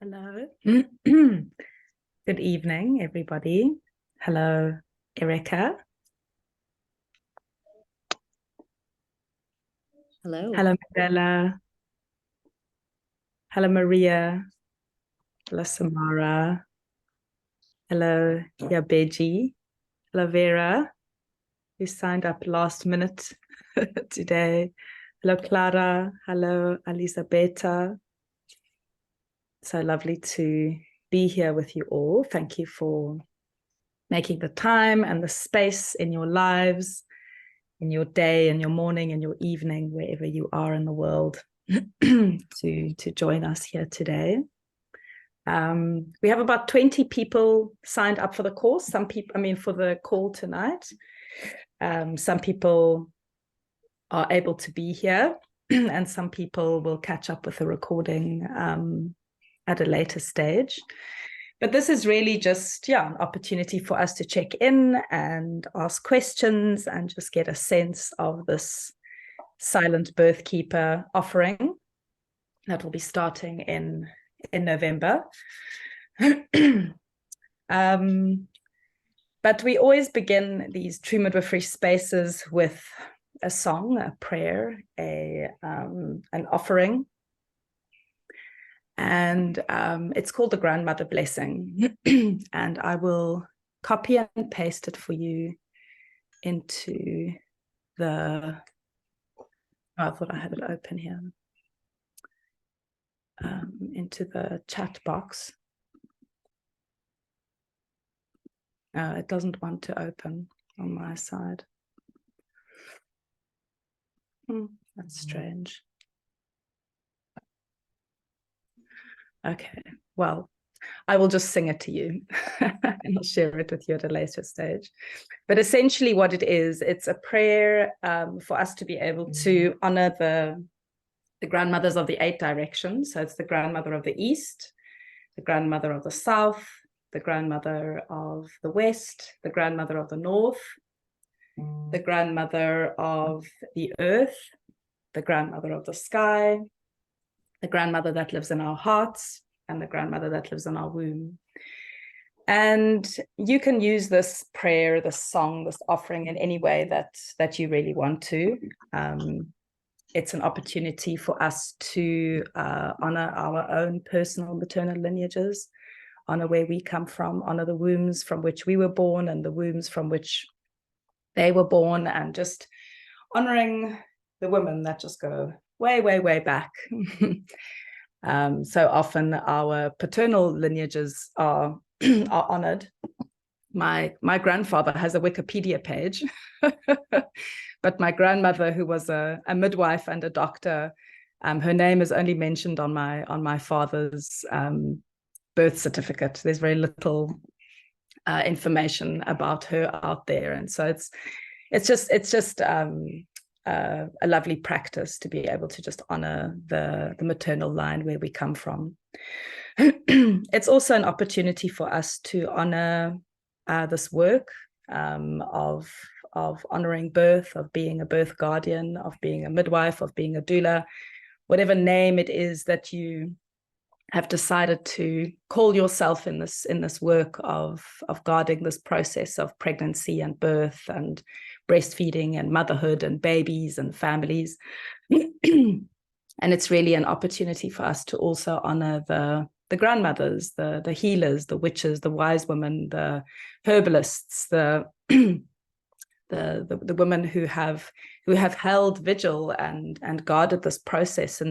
Hello. Good evening, everybody. Hello, Erica. Hello. Hello, Mandela. Hello, Maria. Hello, Samara. Hello, Yabeji. Hello, Vera, who signed up last minute today. Hello, Clara. Hello, Elisabetta. So lovely to be here with you all. Thank you for making the time and the space in your lives, in your day, in your morning, in your evening, wherever you are in the world, to join us here today. We have about 20 people signed up for the course. Some people, for the call tonight. Some people are able to be here, and some people will catch up with the recording at a later stage. But this is really just, an opportunity for us to check in and ask questions and just get a sense of this Silent Birthkeeper offering that will be starting in November. But we always begin these true midwifery spaces with a song, a prayer, an offering. And it's called the Grandmother Blessing. And I will copy and paste it for you into the, I thought I had it open here, into the chat box. It doesn't want to open on my side. That's strange. Okay, well, I will just sing it to you and I'll share it with you at a later stage. But essentially what it is, it's a prayer for us to be able to honor the grandmothers of the 8 directions. So it's the grandmother of the East, the grandmother of the South, the grandmother of the West, the grandmother of the North, the grandmother of the Earth, the grandmother of the sky, the grandmother that lives in our hearts, and the grandmother that lives in our womb. And you can use this prayer, this song, this offering in any way that you really want to. It's an opportunity for us to honor our own personal maternal lineages, honor where we come from, honor the wombs from which we were born and the wombs from which they were born, and just honoring the women that just go way, way, way back. So often our paternal lineages are honored. My grandfather has a Wikipedia page, but my grandmother, who was a midwife and a doctor, her name is only mentioned on my father's birth certificate. There's very little information about her out there, and so it's just a lovely practice to be able to just honor the maternal line where we come from. It's also an opportunity for us to honor this work of honoring birth, of being a birth guardian, of being a midwife, of being a doula, whatever name it is that you have decided to call yourself in this work of guarding this process of pregnancy and birth and breastfeeding and motherhood and babies and families. And it's really an opportunity for us to also honor the grandmothers, the healers, the witches, the wise women, the herbalists, the women who have held vigil and guarded this process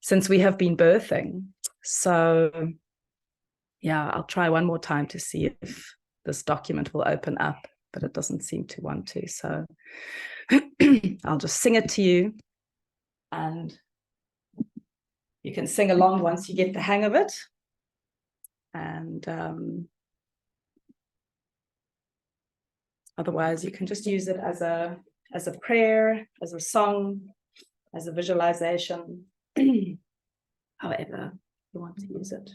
since we have been birthing. So yeah, I'll try one more time to see if this document will open up, but it doesn't seem to want to. So I'll just sing it to you, and you can sing along once you get the hang of it. And otherwise, you can just use it as a prayer, as a song, as a visualization, however you want to use it.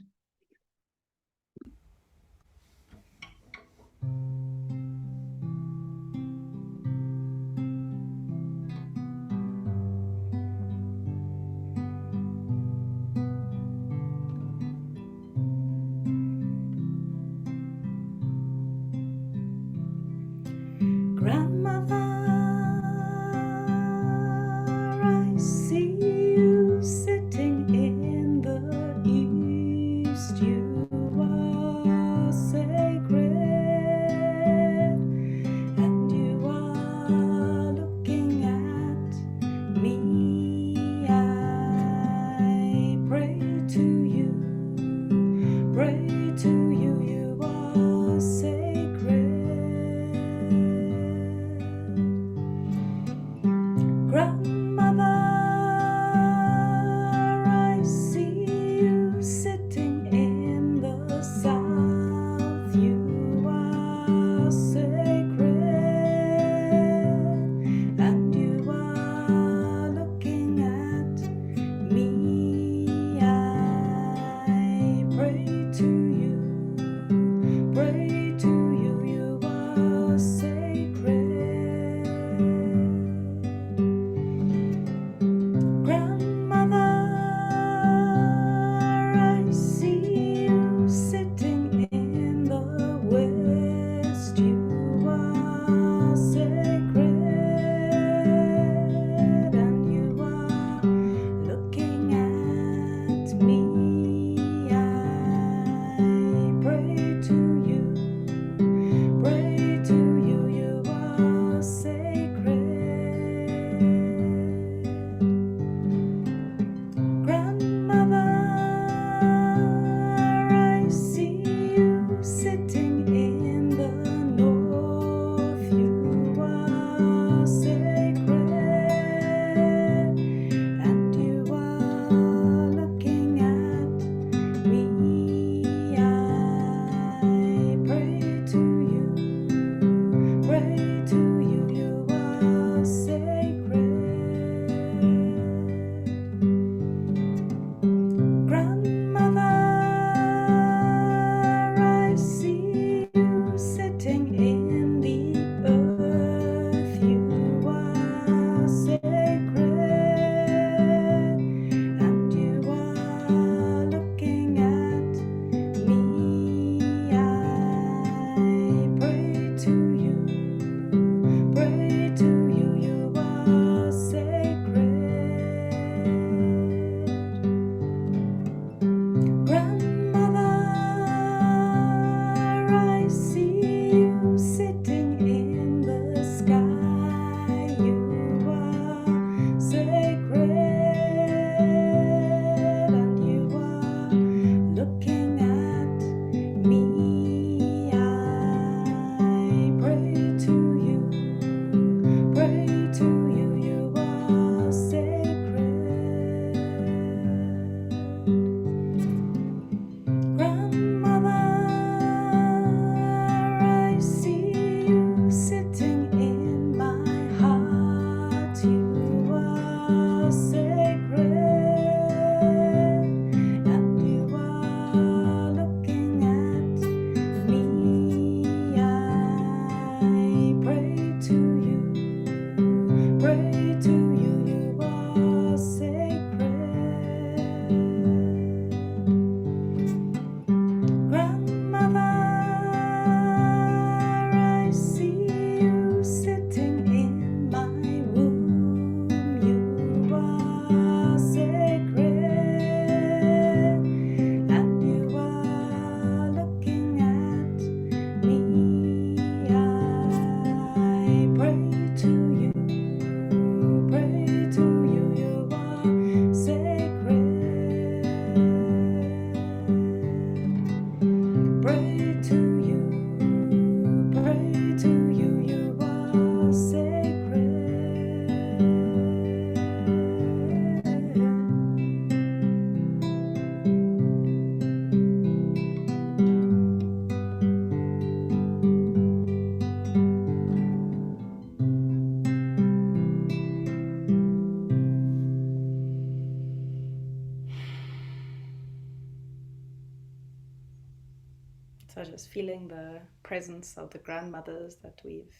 just feeling the presence of the grandmothers that we've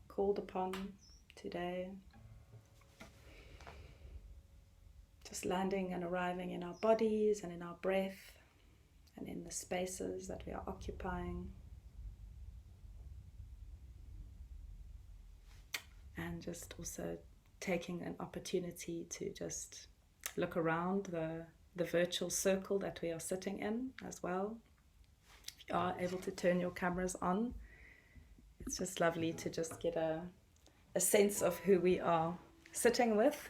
called upon today. Just landing and arriving in our bodies and in our breath and in the spaces that we are occupying. And just also taking an opportunity to just look around the virtual circle that we are sitting in as well. If you are able to turn your cameras on, it's just lovely to just get a sense of who we are sitting with.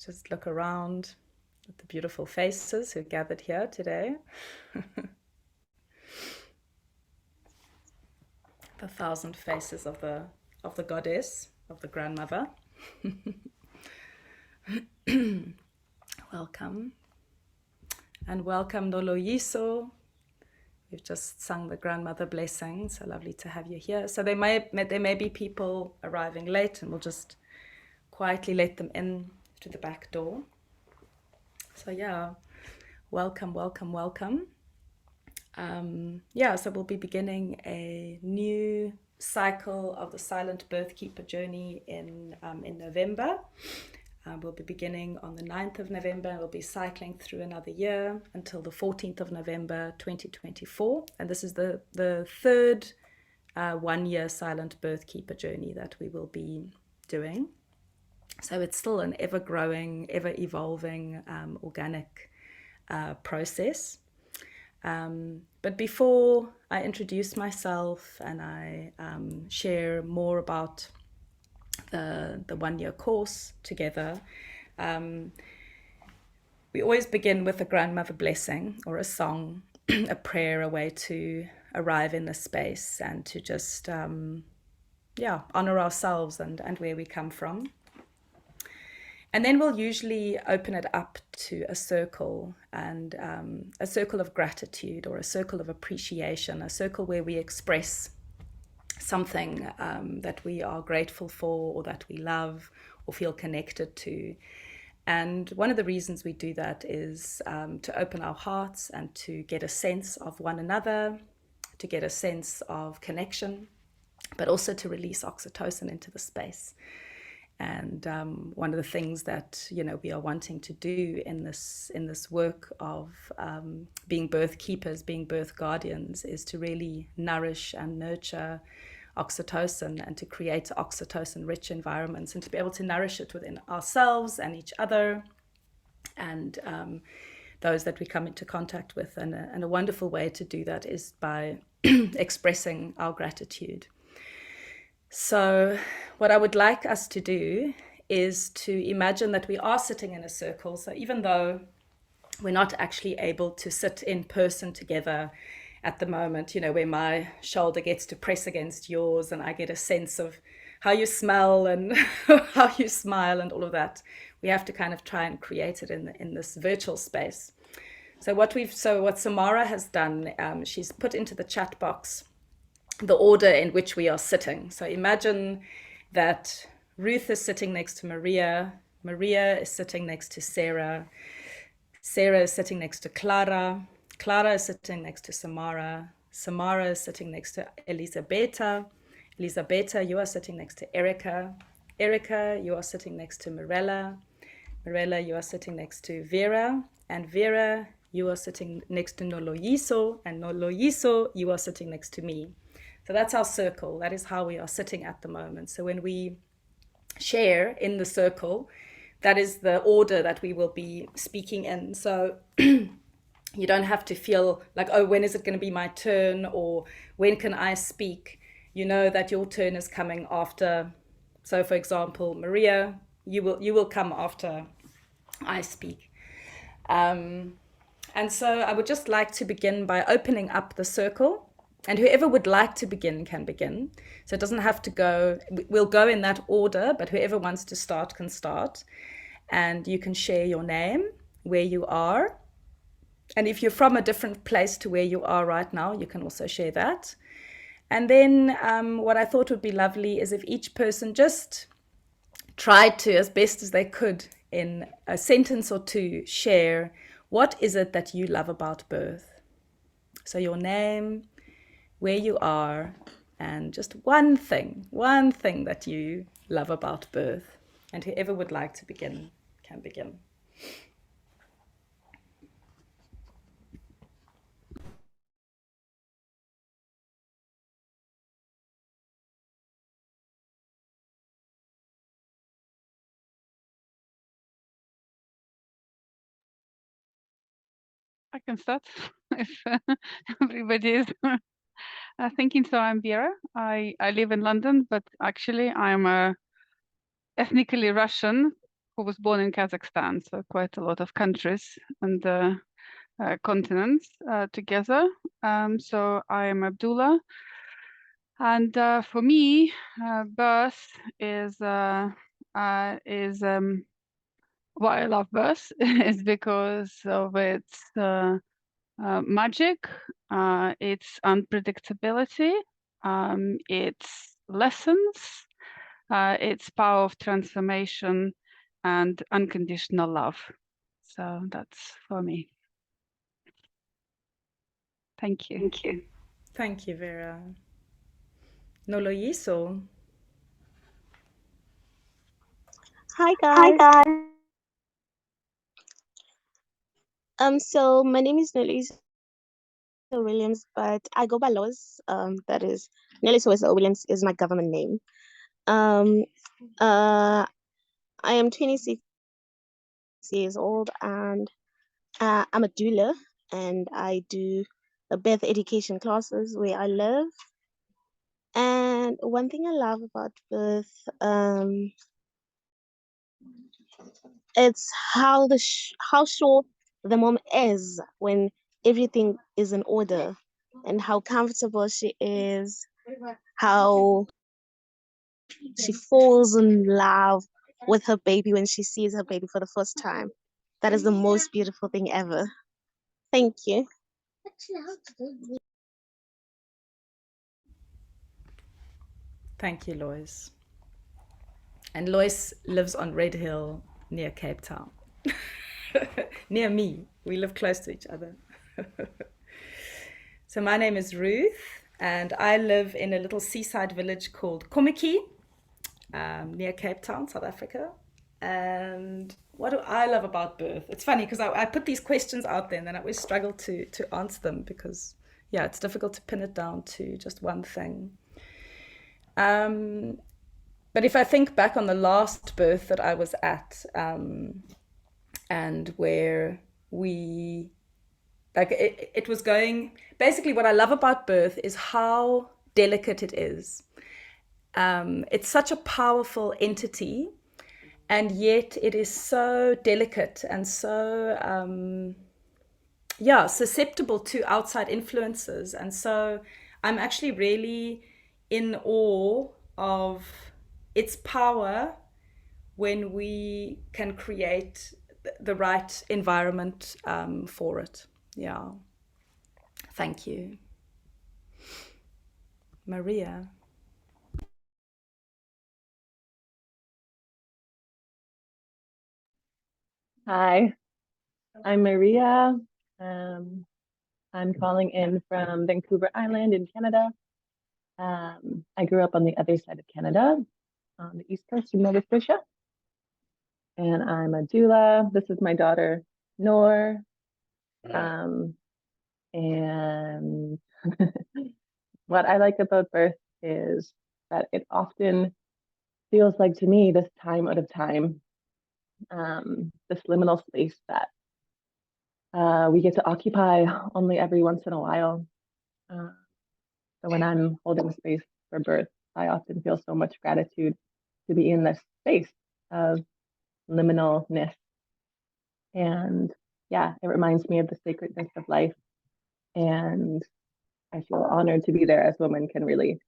Just look around at the beautiful faces who gathered here today. The 1,000 faces of the goddess, of the grandmother. Welcome. And welcome Noloyiso. We've just sung the grandmother blessing, so lovely to have you here. So there may be people arriving late, and we'll just quietly let them in to the back door. So yeah, welcome, welcome, welcome. So we'll be beginning a new cycle of the Silent Birthkeeper journey in November. We'll be beginning on the 9th of November. We'll be cycling through another year until the 14th of November 2024. And this is the third 1-year Silent Birthkeeper journey that we will be doing. So it's still an ever-growing, ever-evolving organic process. But before I introduce myself and I share more about the 1-year course together, we always begin with a grandmother blessing or a song, a prayer, a way to arrive in the space and to just honor ourselves and where we come from. And then we'll usually open it up to a circle, and a circle of gratitude or a circle of appreciation, a circle where we express something that we are grateful for or that we love or feel connected to. And one of the reasons we do that is to open our hearts and to get a sense of one another, to get a sense of connection, but also to release oxytocin into the space. And one of the things that we are wanting to do in this work of being birth keepers, being birth guardians, is to really nourish and nurture oxytocin and to create oxytocin-rich environments and to be able to nourish it within ourselves and each other and those that we come into contact with. And a wonderful way to do that is by expressing our gratitude. So what I would like us to do is to imagine that we are sitting in a circle. So even though we're not actually able to sit in person together at the moment, where my shoulder gets to press against yours and I get a sense of how you smell and how you smile and all of that, we have to kind of try and create it in this virtual space. So what Samara has done, she's put into the chat box the order in which we are sitting. So imagine that Ruth is sitting next to Maria, Maria is sitting next to Sarah, Sarah is sitting next to Clara, Clara is sitting next to Samara, Samara is sitting next to Elisabetta, Elisabetta, you are sitting next to Erica, Erica, you are sitting next to Mirella, Mirella, you are sitting next to Vera, and Vera, you are sitting next to Noloyiso, and Noloyiso, you are sitting next to me. So that's our circle. That is how we are sitting at the moment. So when we share in the circle, that is the order that we will be speaking in. So you don't have to feel like, oh, when is it going to be my turn? Or when can I speak? You know that your turn is coming after. So for example, Maria, you will come after I speak. And so I would just like to begin by opening up the circle. And whoever would like to begin can begin. So it doesn't have to go, we'll go in that order, but whoever wants to start can start. And you can share your name, where you are. And if you're from a different place to where you are right now, you can also share that. And then what I thought would be lovely is if each person just tried to, as best as they could, in a sentence or two, share what is it that you love about birth. So your name, where you are, and just one thing that you love about birth. And whoever would like to begin can begin. I can start if everybody is thinking. So I'm Vera. I live in London, but actually I'm a ethnically Russian who was born in Kazakhstan. So quite a lot of countries and continents together. So I am Abdullah. And for me, birth is why I love birth is because of its magic, its unpredictability, its lessons, its power of transformation, and unconditional love. So that's for me. Thank you. Thank you. Thank you, Vera. Noloyiso. Hi Hi, guys. guys. So my name is Nelisa Williams, but I go by Lois. That is Nelisa Williams is my government name. Um, I am 26 years old, and I'm a doula, and I do the birth education classes where I live. And one thing I love about birth, it's how short the mom is when everything is in order, and how comfortable she is, how she falls in love with her baby when she sees her baby for the first time. That is the most beautiful thing ever. Thank you. Thank you, Lois. And Lois lives on Red Hill near Cape Town. Near me. We live close to each other. So my name is Ruth, and I live in a little seaside village called Komiki, near Cape Town, South Africa. And what do I love about birth? It's funny because I put these questions out there and then I always struggle to answer them because, yeah, it's difficult to pin it down to just one thing. But if I think back on the last birth that I was at, and where we, like, it was going, basically, what I love about birth is how delicate it is. It's such a powerful entity, and yet it is so delicate and so, yeah, susceptible to outside influences. And so I'm actually really in awe of its power when we can create the right environment for it. Yeah. Thank you. Maria. Hi, I'm Maria. I'm calling in from Vancouver Island in Canada. I grew up on the other side of Canada, on the east coast of Nova Scotia, and I'm a doula. This is my daughter, Noor. And what I like about birth is that it often feels like to me this time out of time, this liminal space that we get to occupy only every once in a while. So when I'm holding space for birth, I often feel so much gratitude to be in this space of liminalness. And yeah, it reminds me of the sacredness of life. And I feel honored to be there as women can really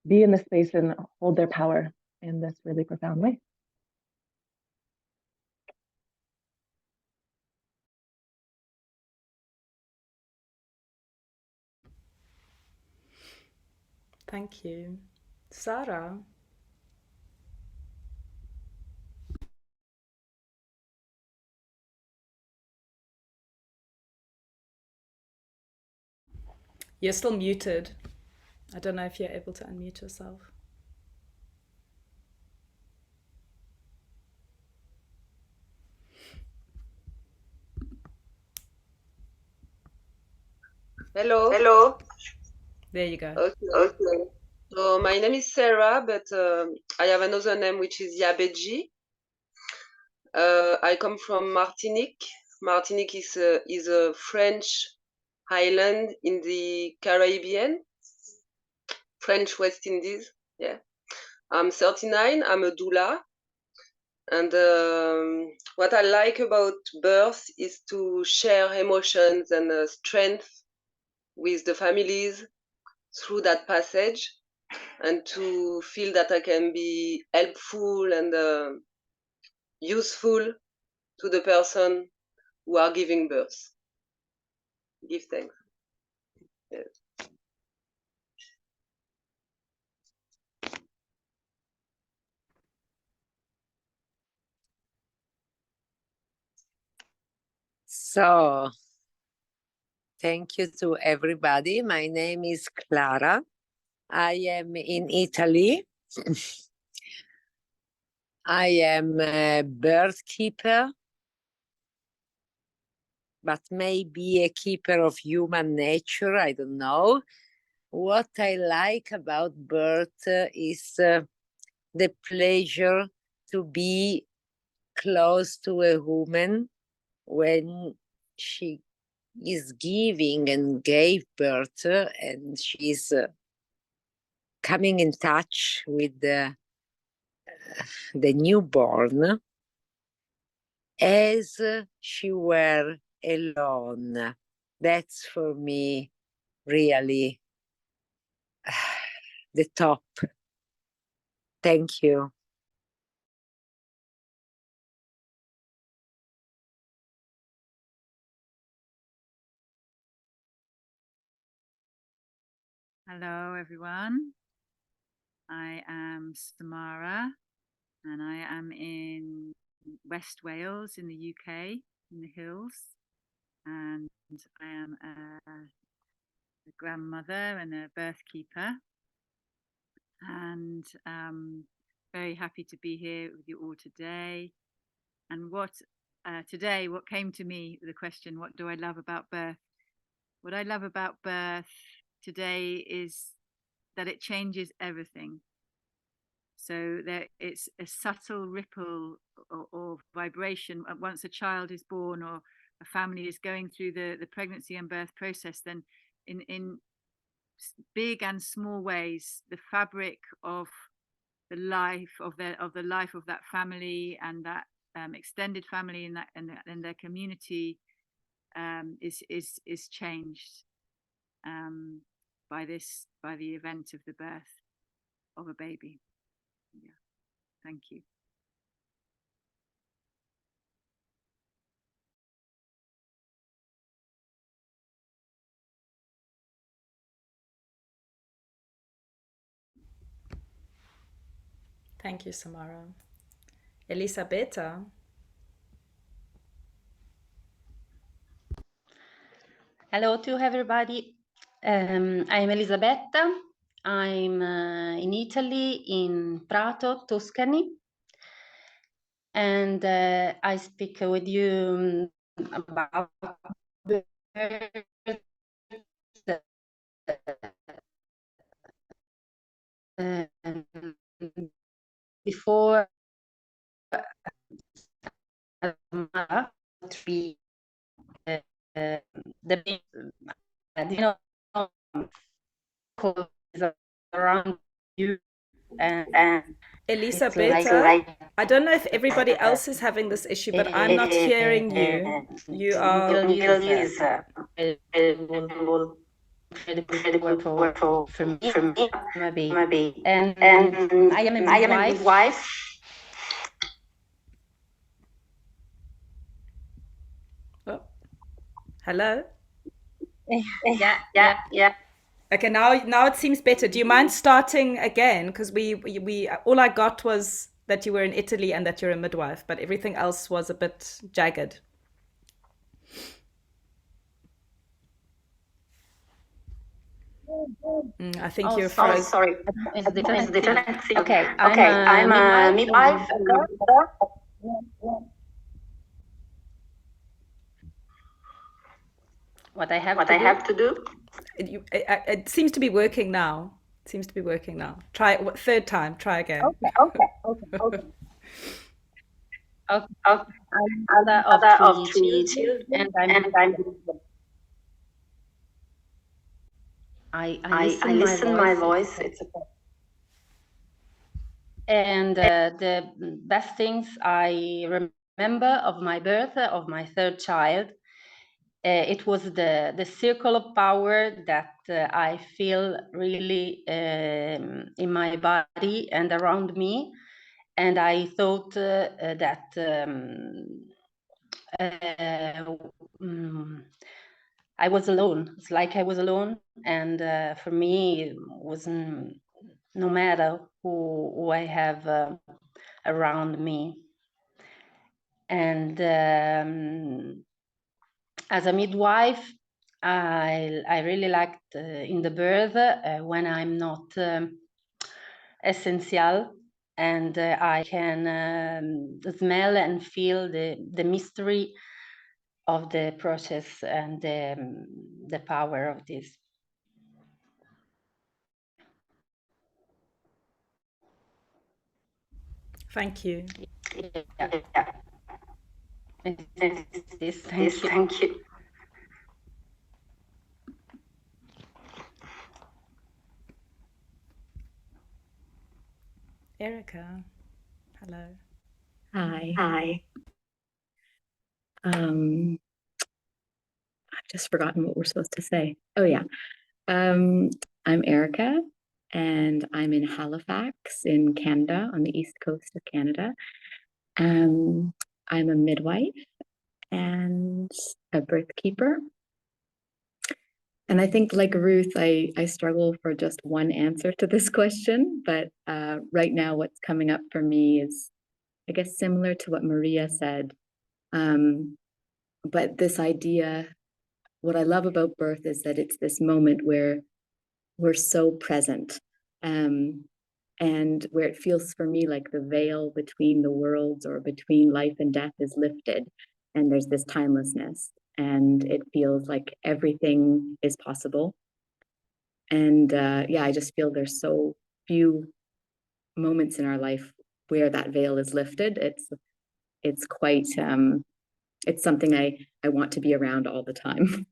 be in this space and hold their power in this really profound way. Thank you. Sarah. You're still muted. I don't know if you're able to unmute yourself. Hello. Hello. There you go. Okay. So my name is Sarah, but I have another name which is Yabeji. I come from Martinique. Martinique is a French island in the Caribbean, French West Indies. Yeah. I'm 39. I'm a doula. And what I like about birth is to share emotions and strength with the families through that passage, and to feel that I can be helpful and useful to the person who are giving birth. Give thanks. Yes. So, thank you to everybody. My name is Clara. I am in Italy. I am a birth keeper, but maybe a keeper of human nature. I don't know. What I like about birth is the pleasure to be close to a woman when she is giving and gave birth, and she's coming in touch with the newborn as she were alone. That's for me really the top. Thank you. Hello, everyone. I am Samara, and I am in West Wales in the UK, in the hills. And I am a grandmother and a birth keeper. And very happy to be here with you all today. And what came to me, the question, what do I love about birth? What I love about birth today is that it changes everything. So it's a subtle ripple or vibration. Once a child is born or a family is going through the pregnancy and birth process, then in big and small ways, the fabric of the life of that family and that extended family and their community is changed by the event of the birth of a baby. Yeah, thank you. Thank you, Samara. Elisabetta. Hello to everybody. I'm Elisabetta. I'm in Italy, in Prato, Tuscany. And I speak with you about before three the around you and Elisabetta, I don't know if everybody else is having this issue, but I'm not hearing you. You are incredible for me, maybe. And I am a midwife. Oh. Hello? Yeah. Okay, now it seems better. Do you mind starting again? Because we all I got was that you were in Italy and that you're a midwife, but everything else was a bit jagged. I think Oh, you're sorry, frozen. sorry. It's different. Okay, Okay, I'm a midwife. What I have What to I do? have to do? It seems to be working now. It seems to be working now. Try it, third time. Try again. Okay. Okay. Okay. I'm I'm mother of mother of three three children, children, and and I I listen my listen my voice. voice. It's okay. And the best things I remember of my birth, of my third child, it was the circle of power that I feel really in my body and around me. And I thought that I was alone. It's like I was alone. And for me, it was no matter who I have around me. And as a midwife, I really liked in the birth when I'm not essential, and I can smell and feel the mystery of the process and the power of this. Thank you. Yeah. Yes, Thank you. thank you. Erica, hello. Hi. Hi. I've just forgotten what we're supposed to say. Oh yeah. I'm Erica, and I'm in Halifax in Canada, on the east coast of Canada. I'm a midwife and a birthkeeper. And I think, like Ruth, I struggle for just one answer to this question, but right now what's coming up for me is, I guess, similar to what Maria said. But this idea, what I love about birth is that it's this moment where we're so present, and where it feels for me like the veil between the worlds or between life and death is lifted, and there's this timelessness, and it feels like everything is possible. And yeah, I just feel there's so few moments in our life where that veil is lifted. It's quite it's something I want to be around all the time.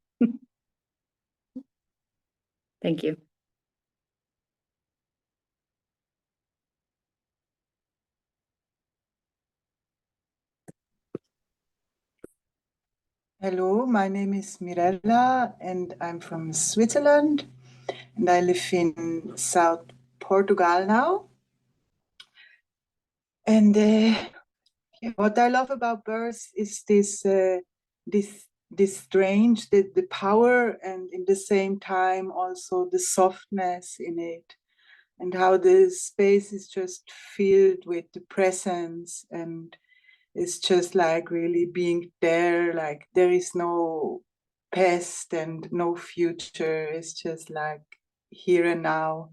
Thank you. Hello, my name is Mirella and I'm from Switzerland and I live in South Portugal now. And what I love about birth is this strange, the power, and in the same time also the softness in it, and how the space is just filled with the presence, and it's just like really being there, like there is no past and no future. It's just like here and now.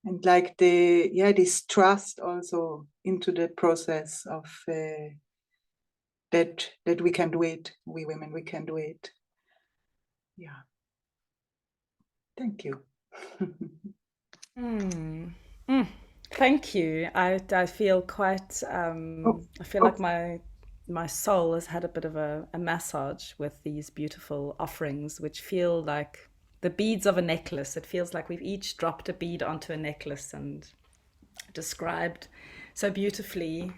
And like this trust also into the process of that we can do it, we women, we can do it. Yeah. Thank you. Thank you. I feel quite I feel like my soul has had a bit of a massage with these beautiful offerings, which feel like the beads of a necklace. It feels like we've each dropped a bead onto a necklace and described so beautifully.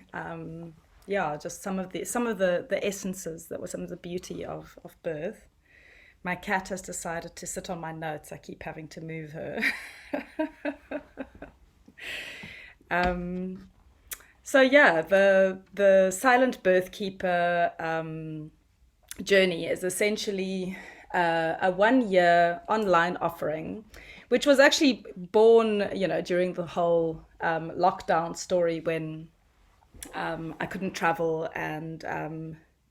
Yeah, just some of the essences that were some of the beauty of birth. My cat has decided to sit on my notes. I keep having to move her. So yeah, the Silent Birthkeeper journey is essentially a 1-year online offering, which was actually born, during the whole lockdown story when I couldn't travel and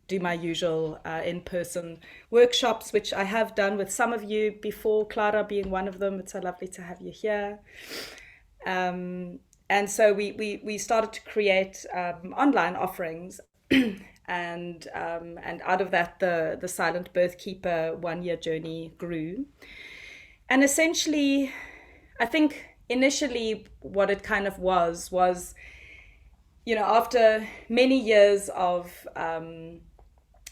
do my usual in-person workshops, which I have done with some of you before, Clara being one of them. It's so lovely to have you here. And so we started to create online offerings, and out of that the Silent Birthkeeper 1-year journey grew. And essentially, I think initially what it kind of was, you know, after many years of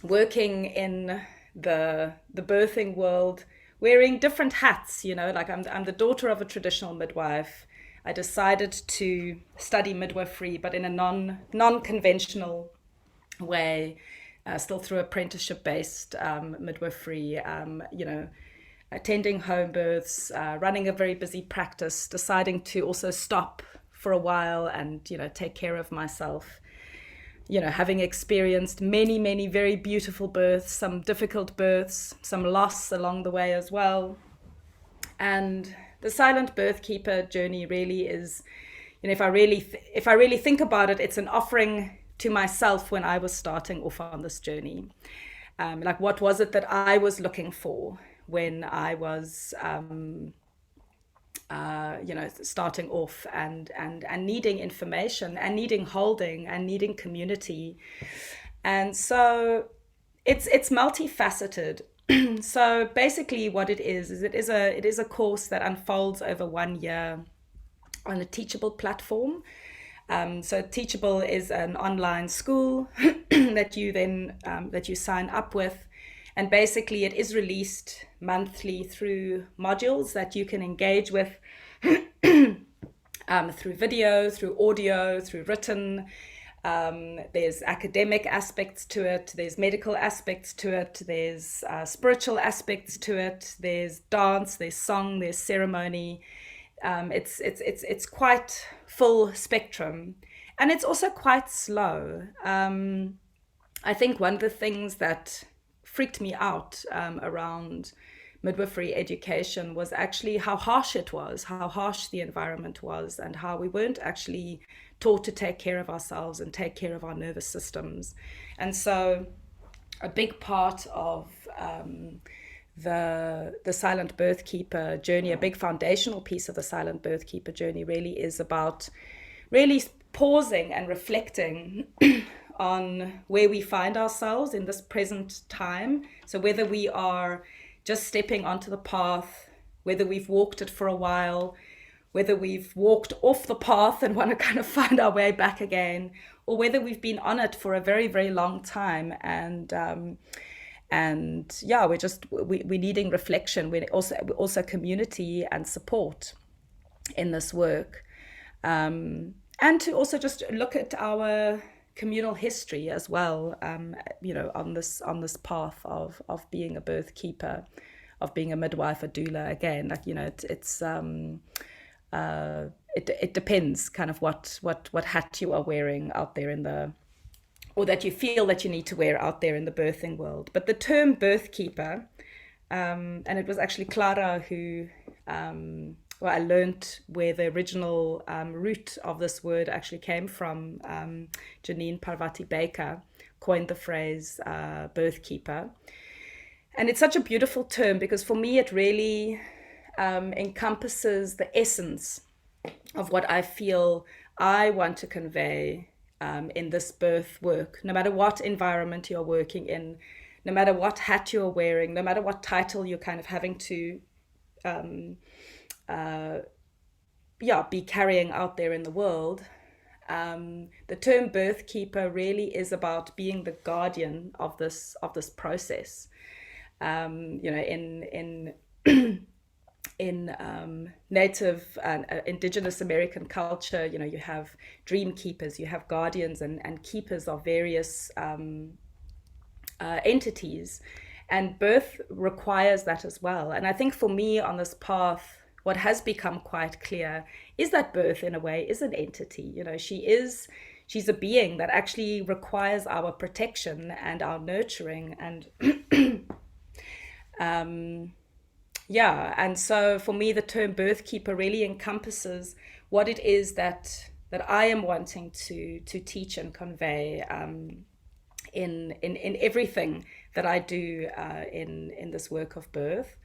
working in the birthing world, wearing different hats, you know, like I'm the daughter of a traditional midwife. I decided to study midwifery, but in a non-conventional way, still through apprenticeship-based midwifery, you know, attending home births, running a very busy practice, deciding to also stop for a while and, you know, take care of myself. You know, having experienced many very beautiful births, some difficult births, some loss along the way as well. And the Silent Birthkeeper journey really is, you know, if I really think about it, it's an offering to myself when I was starting off on this journey. Like, what was it that I was looking for when I was, you know, starting off and needing information and needing holding and needing community. And so it's multifaceted. So basically what it is it is a course that unfolds over 1 year on a Teachable platform. So Teachable is an online school that you then that you sign up with, and basically it is released monthly through modules that you can engage with through video, through audio, through written. There's academic aspects to it, there's medical aspects to it, there's spiritual aspects to it, there's dance, there's song, there's ceremony. It's quite full spectrum, and it's also quite slow. I think one of the things that freaked me out around midwifery education was actually how harsh it was, how harsh the environment was, and how we weren't actually taught to take care of ourselves and take care of our nervous systems. And so a big part of the Silent Birthkeeper journey, a big foundational piece of the Silent Birthkeeper journey really is about really pausing and reflecting on where we find ourselves in this present time. So whether we are just stepping onto the path, whether we've walked it for a while, whether we've walked off the path and want to kind of find our way back again, or whether we've been on it for a very, very long time. And yeah, we're needing reflection. We're also community and support in this work. And to also just look at our communal history as well, you know, on this path of being a birth keeper, of being a midwife, a doula. Again, like, you know, it depends kind of what hat you are wearing out there in the, or that you feel that you need to wear out there in the birthing world. But the term birthkeeper, and it was actually Clara who, well, I learned where the original root of this word actually came from. Janine Parvati Baker coined the phrase birthkeeper. And it's such a beautiful term because for me it really encompasses the essence of what I feel I want to convey in this birth work, no matter what environment you're working in, no matter what hat you're wearing, no matter what title you're kind of having to be carrying out there in the world. The term birthkeeper really is about being the guardian of this process. You know, in Native and Indigenous American culture, you know, you have dream keepers, you have guardians and keepers of various entities, and birth requires that as well. And I think for me on this path, what has become quite clear is that birth in a way is an entity. You know, she's a being that actually requires our protection and our nurturing, and yeah. And so for me, the term birthkeeper really encompasses what it is that I am wanting to teach and convey in everything that I do in this work of birth.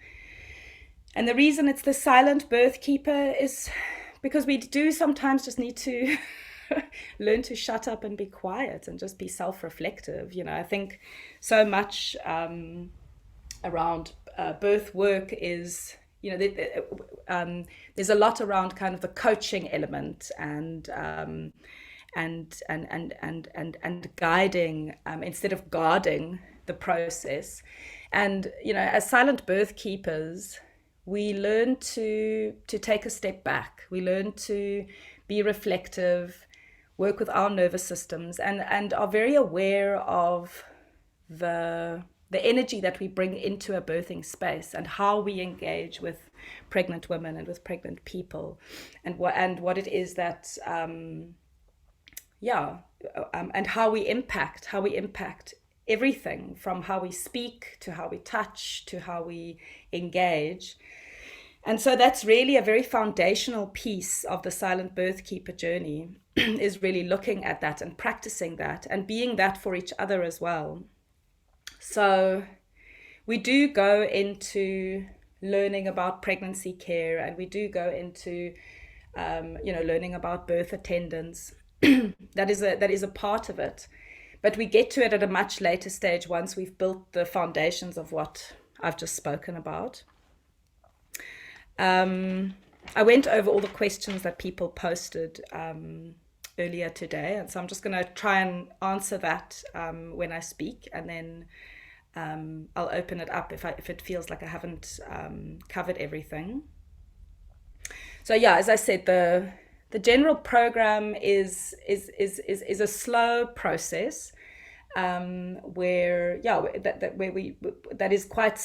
And the reason it's the silent birthkeeper is because we do sometimes just need to learn to shut up and be quiet and just be self-reflective. You know, I think so much around birth work is, you know, there's a lot around kind of the coaching element and guiding instead of guarding the process. And, you know, as silent birth keepers, we learn to take a step back. We learn to be reflective, work with our nervous systems, and are very aware of the energy that we bring into a birthing space and how we engage with pregnant women and with pregnant people, and what it is that and how we impact everything from how we speak to how we touch to how we engage. And so that's really a very foundational piece of the silent birthkeeper journey is really looking at that and practicing that and being that for each other as well. So we do go into learning about pregnancy care, and we do go into learning about birth attendance. that is a part of it, but we get to it at a much later stage once we've built the foundations of what I've just spoken about. I went over all the questions that people posted earlier today, and so I'm just going to try and answer that when I speak, and then I'll open it up if it feels like I haven't covered everything. So yeah, as I said, the general program is a slow process where that is quite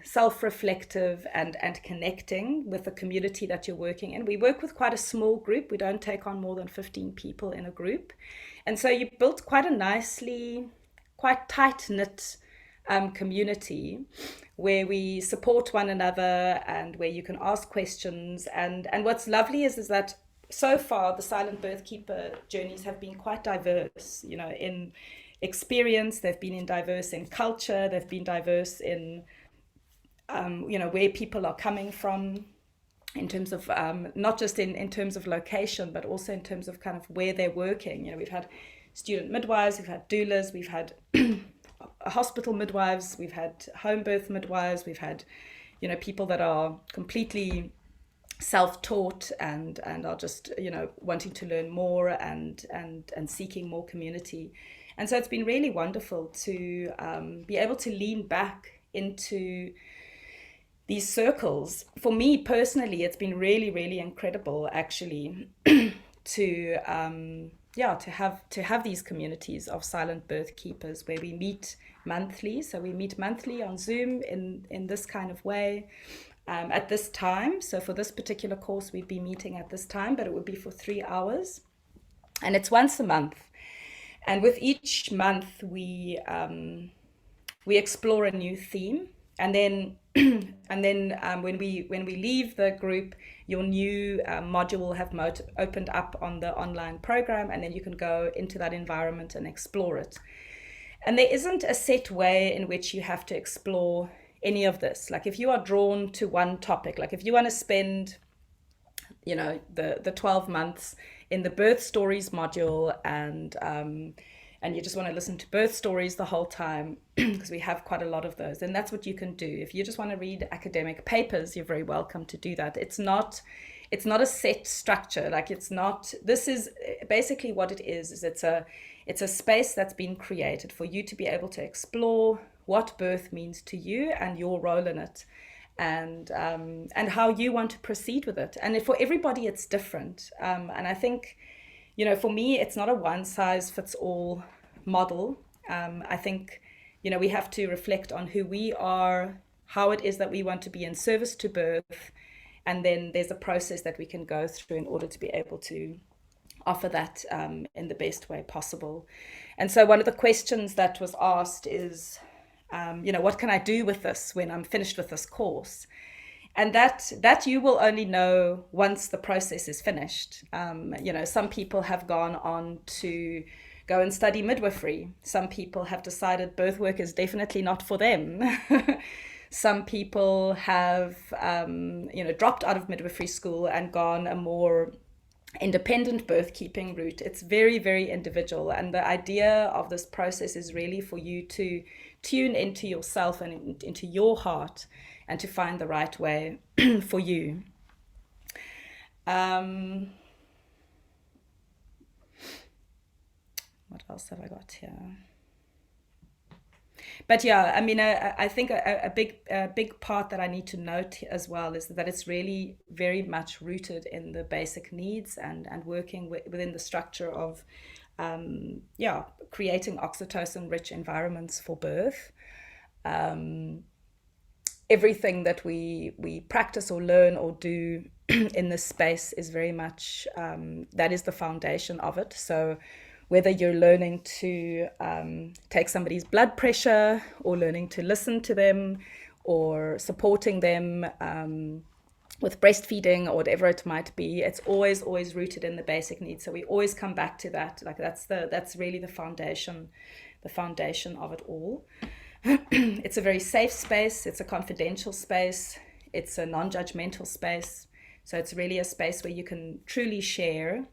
self-reflective and connecting with the community that you're working in. We work with quite a small group. We don't take on more than 15 people in a group, and so you built quite a nicely, quite tight-knit community where we support one another and where you can ask questions. And what's lovely is that so far the silent birthkeeper journeys have been quite diverse, you know, in experience. They've been diverse in culture. They've been diverse in where people are coming from, in terms of not just in terms of location, but also in terms of kind of where they're working. You know, we've had student midwives, we've had doulas, we've had hospital midwives, we've had home birth midwives, we've had, you know, people that are completely self-taught and are just, you know, wanting to learn more and seeking more community. And so it's been really wonderful to be able to lean back into these circles. For me personally, it's been really, really incredible actually to have these communities of silent birth keepers where we meet monthly. So we meet monthly on Zoom in this kind of way at this time. So for this particular course, we'd be meeting at this time, but it would be for 3 hours, and it's once a month. And with each month, we explore a new theme, and then when we leave the group, your new module will have opened up on the online program, and then you can go into that environment and explore it. And there isn't a set way in which you have to explore any of this. Like if you are drawn to one topic, like if you want to spend, you know, the 12 months in the birth stories module and you just want to listen to birth stories the whole time, because we have quite a lot of those, and that's what you can do. If you just want to read academic papers, you're very welcome to do that. It's not a set structure. Like it's not, this is basically what it is it's a space that's been created for you to be able to explore what birth means to you and your role in it, and how you want to proceed with it. And for everybody, it's different. And I think, you know, for me, it's not a one-size-fits-all model. I think, you know, we have to reflect on who we are, how it is that we want to be in service to birth, and then there's a process that we can go through in order to be able to offer that in the best way possible. And so one of the questions that was asked is, you know, what can I do with this when I'm finished with this course? And that you will only know once the process is finished. You know, some people have gone on to go and study midwifery. Some people have decided birth work is definitely not for them. Some people have, dropped out of midwifery school and gone a more independent birth-keeping route. It's very, very individual. And the idea of this process is really for you to tune into yourself and into your heart and to find the right way for you. What else have I got here? But yeah, I mean, I think a big part that I need to note as well is that it's really very much rooted in the basic needs and working within the structure of, creating oxytocin-rich environments for birth. Everything that we practice or learn or do in this space is very much, that is the foundation of it. So whether you're learning to take somebody's blood pressure or learning to listen to them or supporting them with breastfeeding or whatever it might be, it's always rooted in the basic needs. So we always come back to that. Like that's really the foundation of it all. It's a very safe space. It's a confidential space. It's a non-judgmental space. So it's really a space where you can truly share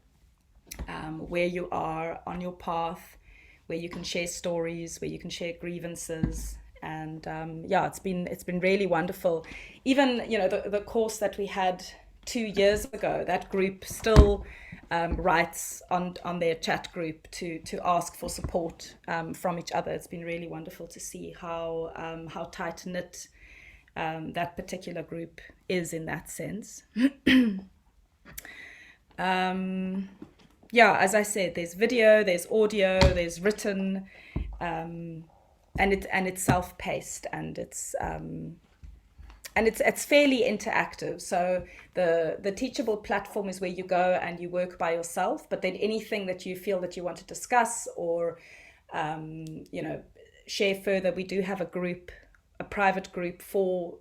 where you are on your path, where you can share stories, where you can share grievances. And it's been really wonderful. Even, the course that we had 2 years ago, that group still writes on their chat group to ask for support from each other. It's been really wonderful to see how tight-knit that particular group is in that sense. As I said, there's video, there's audio, there's written, and it's self-paced, and it's fairly interactive. So the teachable platform is where you go and you work by yourself, but then anything that you feel that you want to discuss or share further, we do have a private group for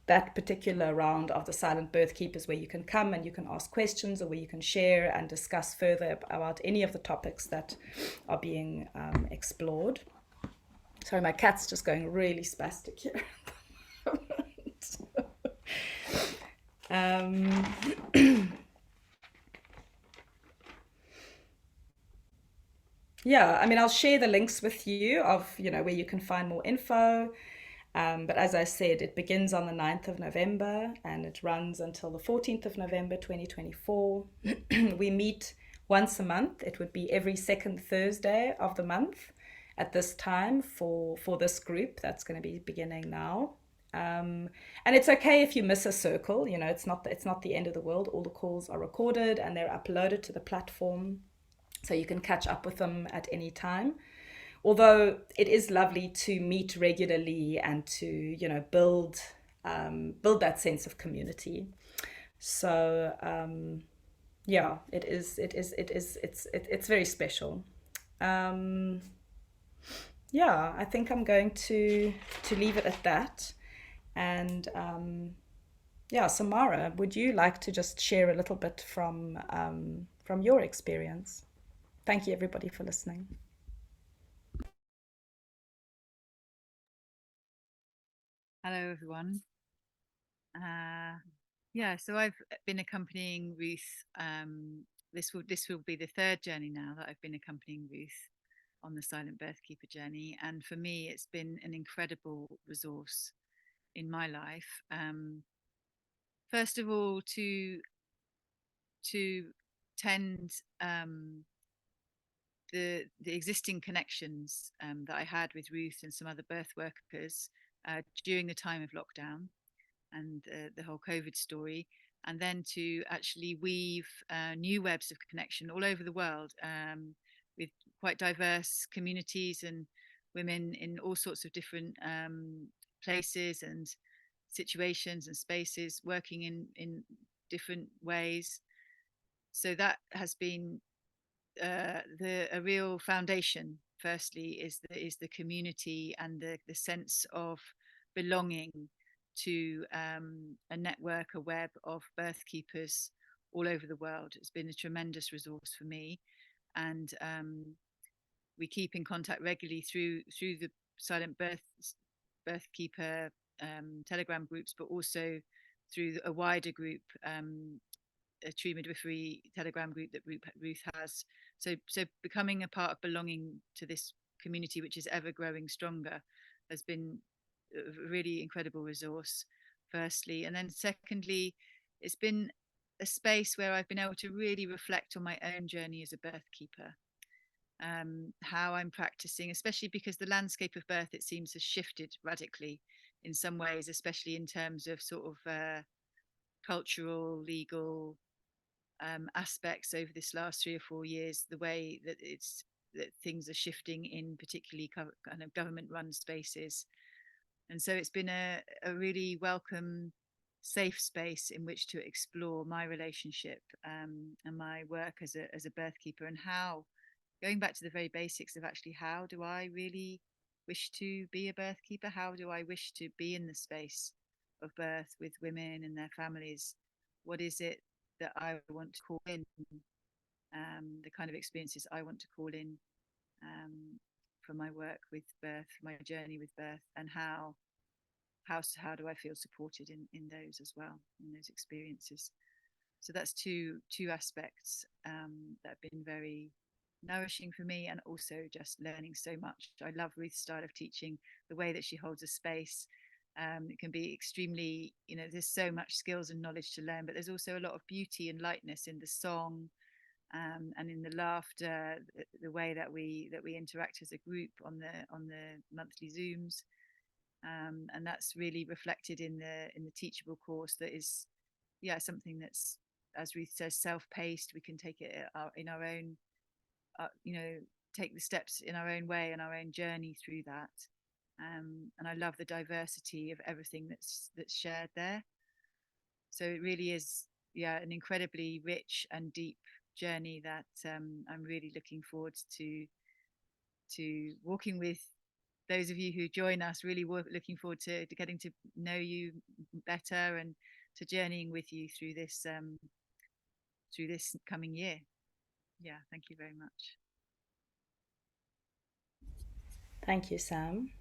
that particular round of the Silent Birthkeepers, where you can come and you can ask questions, or where you can share and discuss further about any of the topics that are being explored. Sorry, my cat's just going really spastic here. I'll share the links with you of where you can find more info. But as I said, it begins on the 9th of November and it runs until the 14th of November 2024. We meet once a month. It would be every second Thursday of the month at this time for this group that's going to be beginning now. And it's okay if you miss a circle. It's not the end of the world. All the calls are recorded and they're uploaded to the platform, so you can catch up with them at any time. Although it is lovely to meet regularly and to build that sense of community. So it's very special. I think I'm going to leave it at that. And Samara, would you like to just share a little bit from your experience? Thank you, everybody, for listening. Hello, everyone. So I've been accompanying Ruth. This will be the third journey now that I've been accompanying Ruth on the Silent Birthkeeper journey, and for me, it's been an incredible resource in my life. First of all, to tend the existing connections that I had with Ruth and some other birth workers during the time of lockdown and the whole COVID story, and then to actually weave new webs of connection all over the world with quite diverse communities and women in all sorts of different places and situations and spaces, working in different ways. So that has been a real foundation. Firstly, is the community and the sense of belonging to a network, a web of birth keepers all over the world. It's been a tremendous resource for me, and we keep in contact regularly through the Silent Birthkeeper Telegram groups, but also through a wider group, a True Midwifery Telegram group that Ruth has. So becoming a part of belonging to this community, which is ever growing stronger, has been a really incredible resource, firstly. And then secondly, it's been a space where I've been able to really reflect on my own journey as a birthkeeper. How I'm practicing, especially because the landscape of birth, it seems, has shifted radically in some ways, especially in terms of sort of cultural, legal aspects over this last 3 or 4 years, the way that things are shifting in particularly kind of government-run spaces. And so it's been a really welcome, safe space in which to explore my relationship and my work as a birthkeeper, and how, going back to the very basics of actually, how do I really wish to be a birthkeeper? How do I wish to be in the space of birth with women and their families? What is it that I want to call in, the kind of experiences I want to call in from my work with birth, my journey with birth, and how do I feel supported in those as well, in those experiences. So that's two aspects that have been very nourishing for me, and also just learning so much. I love Ruth's style of teaching, the way that she holds a space. It can be extremely, there's so much skills and knowledge to learn, but there's also a lot of beauty and lightness in the song and in the laughter, the way that we interact as a group on the monthly Zooms. And that's really reflected in the teachable course, that is something that's, as Ruth says, self-paced. We can take it in our own take the steps in our own way and our own journey through that. And I love the diversity of everything that's shared there. So it really is an incredibly rich and deep journey that I'm really looking forward to walking with those of you who join us. Really looking forward to getting to know you better and to journeying with you through this coming year. Thank you very much. Thank you, Sam.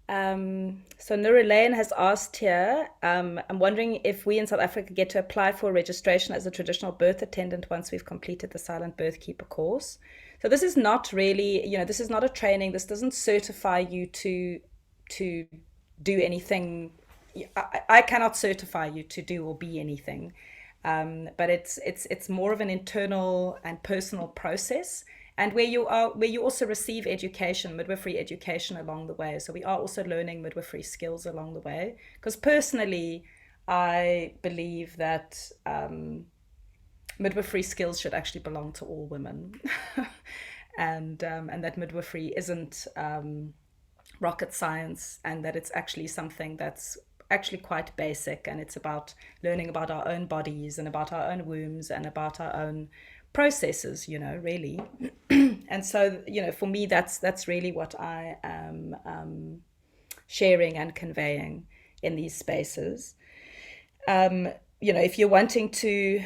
So Nurulaine has asked here, I'm wondering if we in South Africa get to apply for registration as a traditional birth attendant once we've completed the Silent Birthkeeper course. So this is not really, this is not a training. This doesn't certify you to do anything. I cannot certify you to do or be anything. But it's more of an internal and personal process, and where you also receive education, midwifery education along the way. So we are also learning midwifery skills along the way, because personally I believe that midwifery skills should actually belong to all women. and that midwifery isn't rocket science, and that it's actually something that's actually quite basic, and it's about learning about our own bodies and about our own wombs and about our own processes, really. And so, for me, that's really what I am sharing and conveying in these spaces. If you're wanting to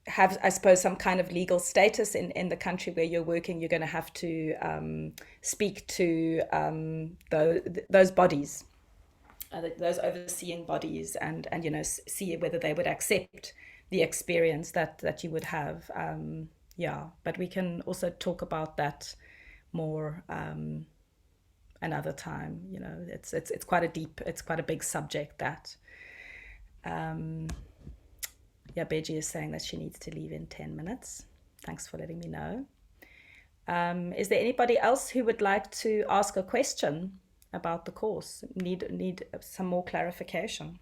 have, I suppose, some kind of legal status in the country where you're working, you're going to have to speak to those bodies, those overseeing bodies, and see whether they would accept the experience that you would have. But we can also talk about that more another time. It's quite a big subject, that. Beji is saying that she needs to leave in 10 minutes. Thanks for letting me know. Is there anybody else who would like to ask a question about the course? Need some more clarification?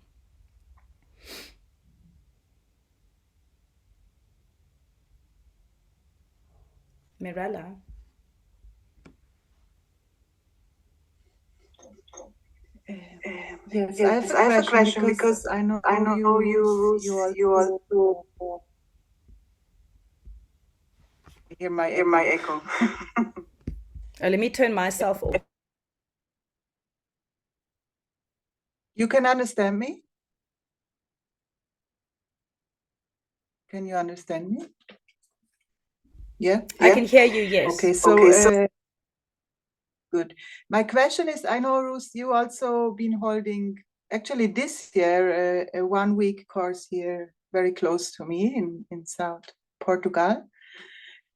Mirella? Yes, I have a question because I know you also hear my echo. Let me turn myself off. You can understand me? Can you understand me? Yeah, I can hear you, yes. Okay, so good. My question is, I know, Ruth, you also been holding, actually this year, a 1-week course here very close to me in South Portugal.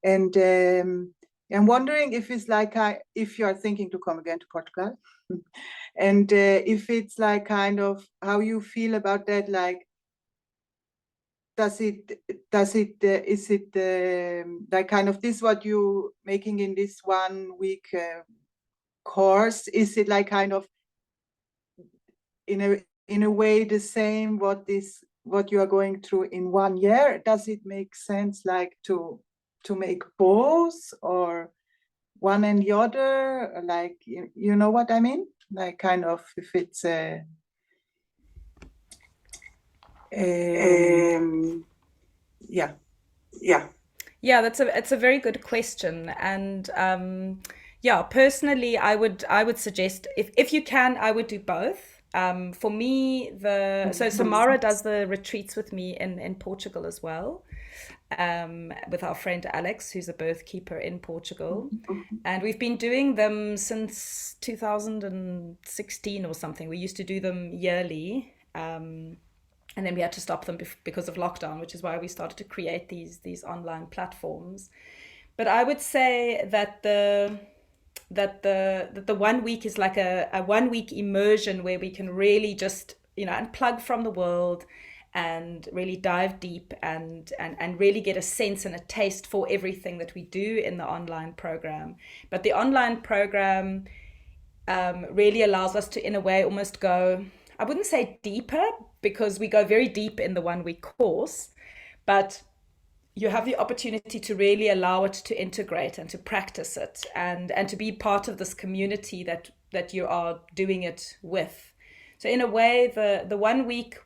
And I'm wondering if it's like, if you are thinking to come again to Portugal, and if it's like kind of how you feel about that, like, is it like kind of this what you making in this 1-week course? Is it like kind of in a way the same what you are going through in 1 year? Does it make sense like to make both, or one and the other? Like, you know what I mean? Like kind of if it's yeah. Yeah, it's a very good question. And yeah, personally, I would suggest, if you can, I would do both. For me, so Samara does the retreats with me in Portugal as well, with our friend Alex, who's a birthkeeper in Portugal. And we've been doing them since 2016 or something. We used to do them yearly. And then we had to stop them because of lockdown, which is why we started to create these online platforms. But I would say that the 1 week is like a 1 week immersion where we can really just, unplug from the world and really dive deep and really get a sense and a taste for everything that we do in the online program. But the online program really allows us to, in a way, almost go, I wouldn't say deeper, because we go very deep in the 1-week course, but you have the opportunity to really allow it to integrate and to practice it and to be part of this community that you are doing it with. So in a way, the 1-week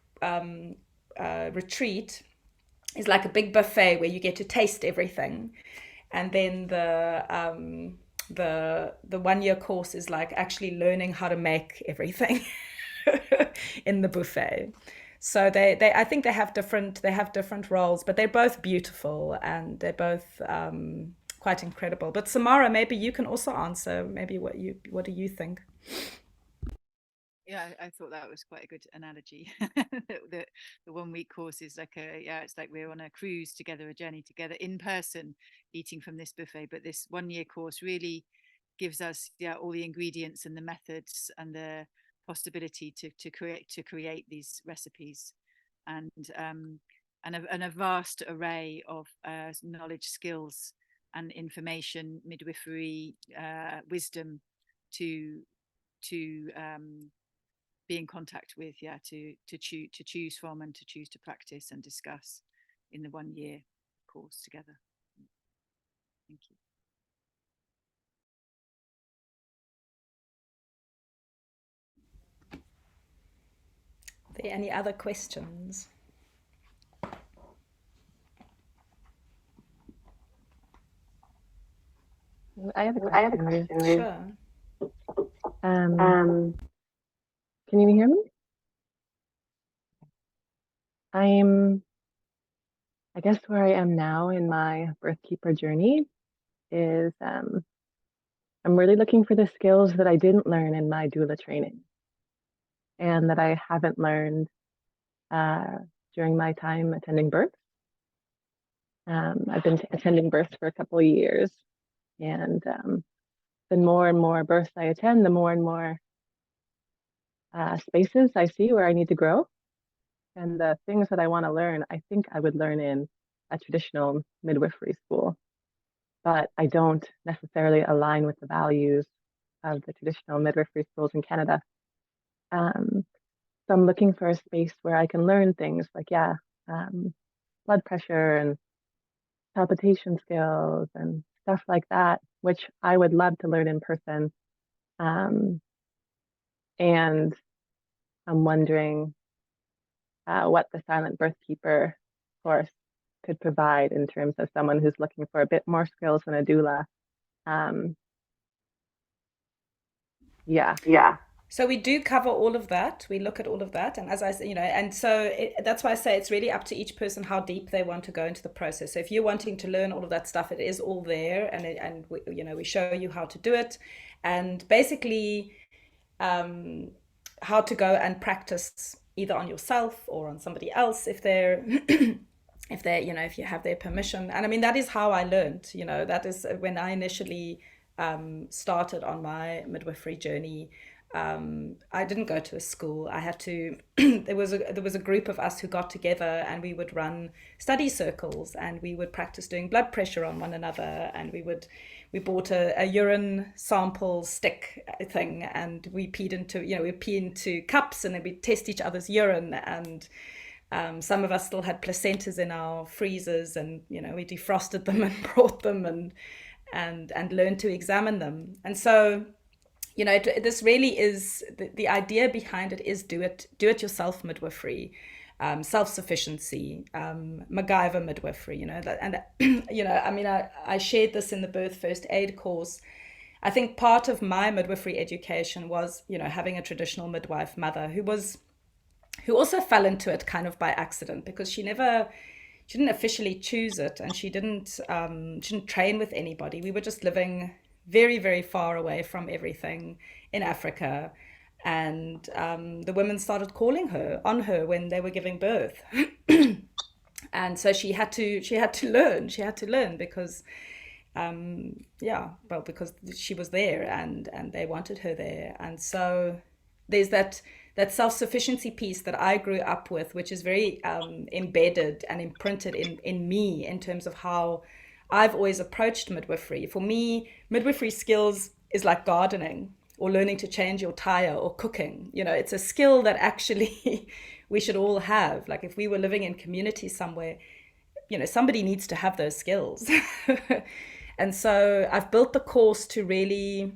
retreat is like a big buffet where you get to taste everything. And then the 1-year course is like actually learning how to make everything in the buffet. So I think they have different roles, but they're both beautiful and they're both quite incredible. But Samara, maybe you can also answer. Maybe what do you think? Yeah, I thought that was quite a good analogy. the 1-week course is like it's like we're on a cruise together, a journey together in person, eating from this buffet. But this 1-year course really gives us all the ingredients and the methods and the possibility to create these recipes, and a vast array of knowledge, skills, and information, midwifery, wisdom to be in contact with, to choose from and to choose to practice and discuss in the 1-year course together. Thank you. Are there any other questions? I have a question. Sure. Can you hear me? I guess where I am now in my Birthkeeper journey is I'm really looking for the skills that I didn't learn in my doula training and that I haven't learned during my time attending births. I've been attending births for a couple of years, and the more and more births I attend, the more and more spaces I see where I need to grow. And the things that I want to learn, I think I would learn in a traditional midwifery school, but I don't necessarily align with the values of the traditional midwifery schools in Canada. So I'm looking for a space where I can learn things like, blood pressure and palpitation skills and stuff like that, which I would love to learn in person. And I'm wondering what the Silent Birthkeeper course could provide in terms of someone who's looking for a bit more skills than a doula. So we do cover all of that. We look at all of that. And as I say, and so that's why I say it's really up to each person how deep they want to go into the process. So if you're wanting to learn all of that stuff, it is all there. And we show you how to do it. And basically how to go and practice either on yourself or on somebody else if they're if you have their permission. And I mean, that is how I learned, that is when I initially started on my midwifery journey. I didn't go to a school. I had to there was a group of us who got together, and we would run study circles, and we would practice doing blood pressure on one another, and we bought a urine sample stick thing, and we pee into cups, and then we'd test each other's urine. And some of us still had placentas in our freezers, and we defrosted them and brought them and learned to examine them. And so this really is the idea behind it is do it yourself midwifery, self-sufficiency, MacGyver midwifery, and I mean, I shared this in the birth first aid course. I think part of my midwifery education was having a traditional midwife mother who also fell into it kind of by accident, because she didn't officially choose it, and she didn't train with anybody. We were just living very, very far away from everything in Africa. And the women started calling on her when they were giving birth. And so she had to learn because, because she was there and they wanted her there. And so there's that self-sufficiency piece that I grew up with, which is very embedded and imprinted in me in terms of how I've always approached midwifery. For me, midwifery skills is like gardening or learning to change your tire or cooking. It's a skill that actually we should all have. Like if we were living in community somewhere, somebody needs to have those skills. And so I've built the course to really,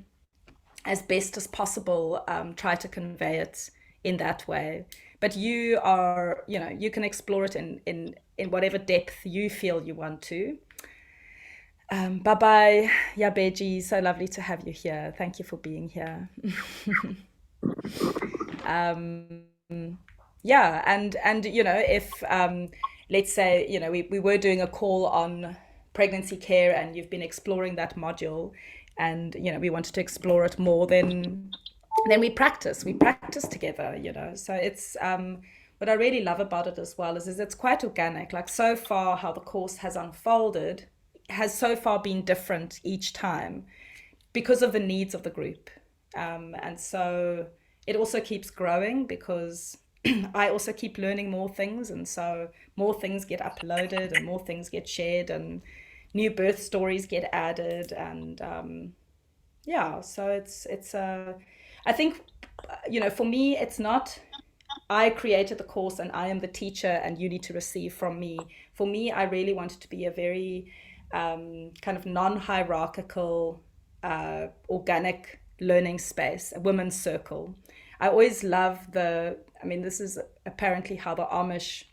as best as possible, try to convey it in that way. But you can explore it in whatever depth you feel you want to. Bye-bye, Yabeji. So lovely to have you here. Thank you for being here. And if let's say we were doing a call on pregnancy care, and you've been exploring that module, and we wanted to explore it more, then we practice together. So it's what I really love about it as well is it's quite organic. Like so far how the course has unfolded has so far been different each time because of the needs of the group. And so it also keeps growing because I also keep learning more things. And so more things get uploaded and more things get shared and new birth stories get added. And so it's I think, for me, it's not, I created the course and I am the teacher and you need to receive from me. For me, I really want it to be a very kind of non-hierarchical, organic learning space, a women's circle. I always love this is apparently how the Amish,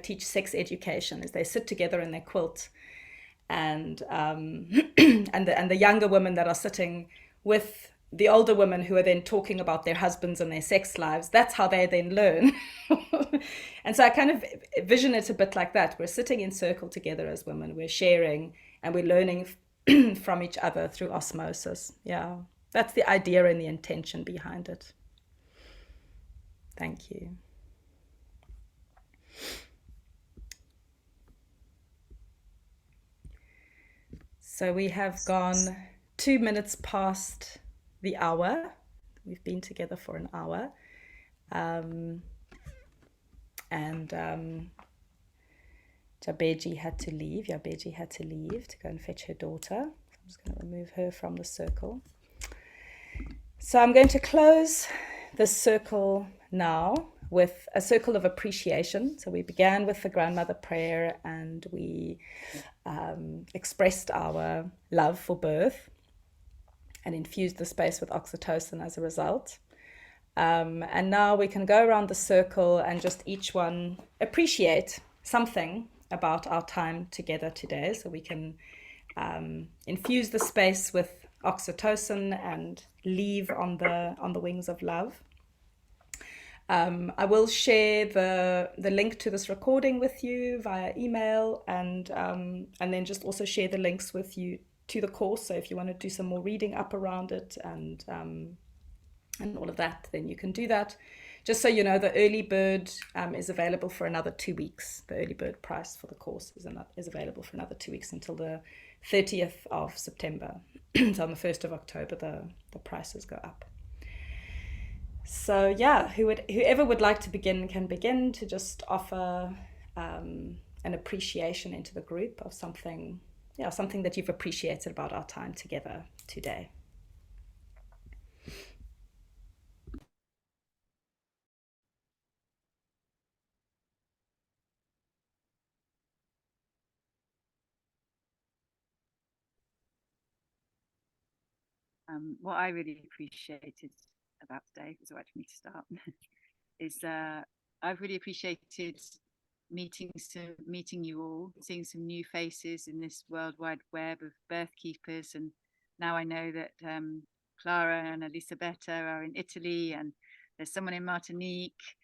teach sex education, is they sit together in their quilt, and the younger women that are sitting with the older women who are then talking about their husbands and their sex lives, that's how they then learn. And so I kind of vision it a bit like that. We're sitting in circle together as women, we're sharing and we're learning from each other through osmosis. Yeah, that's the idea and the intention behind it. Thank you. So we have gone 2 minutes past the hour. We've been together for an hour. Yabeji had to leave. To go and fetch her daughter. I'm just going to remove her from the circle. So I'm going to close this circle now with a circle of appreciation. So we began with the grandmother prayer and we expressed our love for birth and infused the space with oxytocin as a result. And now we can go around the circle and just each one appreciate something about our time together today. So we can infuse the space with oxytocin and leave on the wings of love. I will share the link to this recording with you via email, and then just also share the links with you to the course. So if you want to do some more reading up around it and all of that, then you can do that. Just so you know, the early bird is available for another 2 weeks. The early bird price for the course is available for another 2 weeks until the 30th of September. So on the 1st of October, the prices go up. So yeah, whoever would like to begin can begin to just offer an appreciation into the group of something that you've appreciated about our time together today. What I really appreciated about today, is it right for me to start, is I've really appreciated meeting you all, seeing some new faces in this world wide web of birth keepers. And now I know that Clara and Elisabetta are in Italy, and there's someone in Martinique,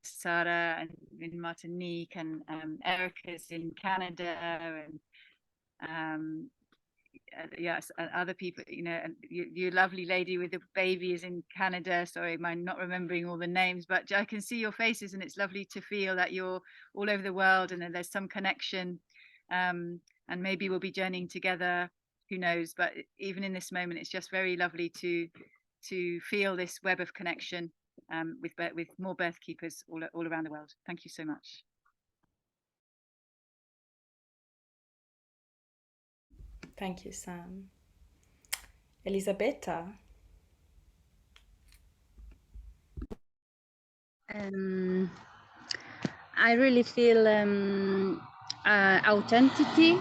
Sara in Martinique, and Erica's in Canada, and yes, and other people, you know, and your lovely lady with the baby is in Canada. Sorry, I'm not remembering all the names, but I can see your faces, and it's lovely to feel that you're all over the world and that there's some connection, and maybe we'll be journeying together, who knows. But even in this moment, it's just very lovely to feel this web of connection with more birth keepers all around the world. Thank you so much. Thank you, Sam. Elisabetta. I really feel authenticity.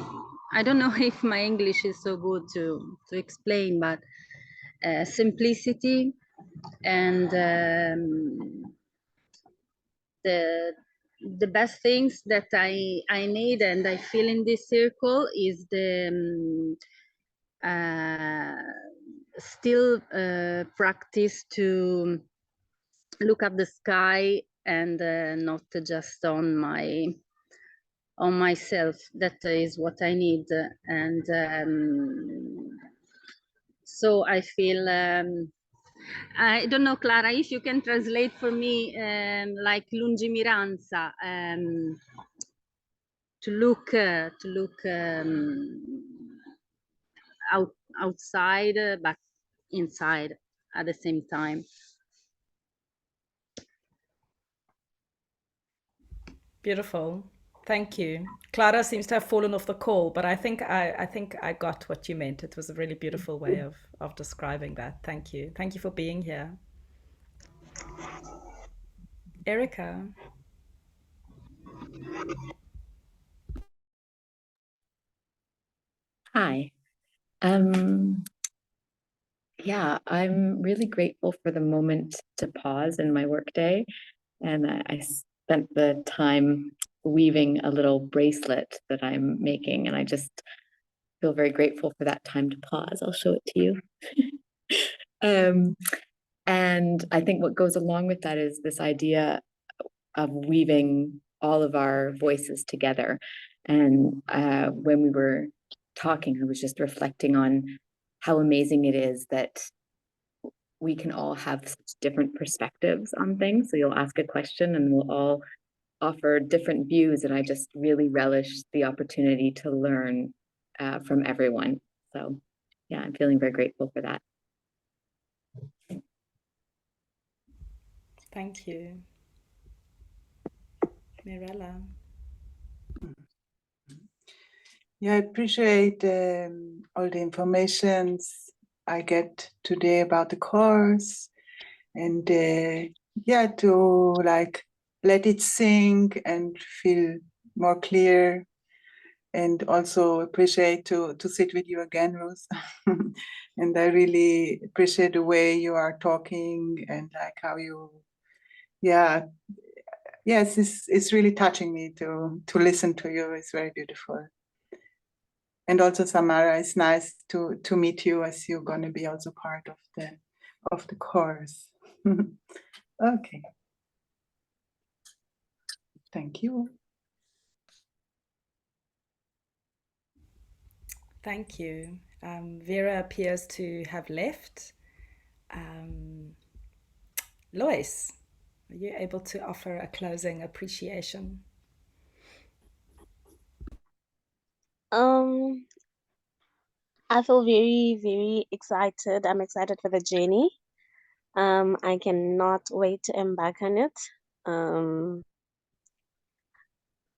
I don't know if my English is so good to explain, but simplicity and the best things that I need and I feel in this circle is the still practice to look at the sky and not just on myself. That is what I need, and so I feel I don't know, Clara, if you can translate for me like lungimiranza, to look outside but inside at the same time. Beautiful. Thank you. Clara seems to have fallen off the call, but I think I got what you meant. It was a really beautiful way of describing that. Thank you. Thank you for being here. Erica. Hi. Yeah, I'm really grateful for the moment to pause in my workday, and I spent the time weaving a little bracelet that I'm making, and I just feel very grateful for that time to pause. I'll show it to you. And I think what goes along with that is this idea of weaving all of our voices together. And when we were talking, I was just reflecting on how amazing it is that we can all have such different perspectives on things. So you'll ask a question and we'll all offer different views, and I just really relish the opportunity to learn from everyone. So yeah, I'm feeling very grateful for that. Thank you. Mirella. Yeah, I appreciate all the informations I get today about the course, and yeah, to like let it sink and feel more clear, and also appreciate to sit with you again, Ruth. And I really appreciate the way you are talking and like how you, yeah, yes, it's really touching me to listen to you. It's very beautiful. And also Samara, it's nice to meet you, as you're going to be also part of the course. Okay. Thank you. Thank you. Vera appears to have left. Lois, are you able to offer a closing appreciation? I feel very, very excited. I'm excited for the journey. I cannot wait to embark on it.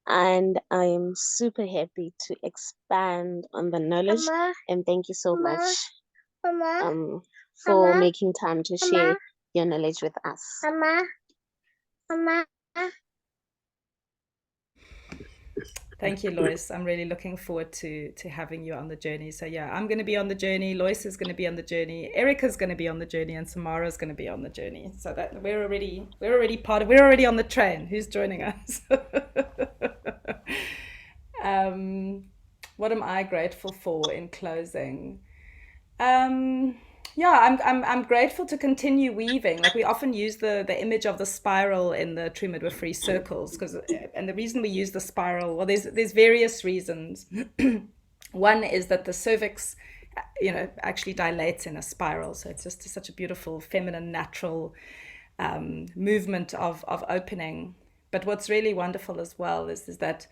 And I'm super happy to expand on the knowledge. Mama, and thank you so much for making time to share your knowledge with us. Mama. Thank you, Lois. I'm really looking forward to having you on the journey. So yeah, I'm going to be on the journey. Lois is going to be on the journey. Erica's going to be on the journey, and Samara's going to be on the journey. So that we're already on the train. Who's joining us? What am I grateful for in closing? Yeah, I'm grateful to continue weaving. Like we often use the image of the spiral in the true midwifery circles, and the reason we use the spiral, well, there's various reasons. One is that the cervix, actually dilates in a spiral, so it's just such a beautiful, feminine, natural movement of opening. But what's really wonderful as well is that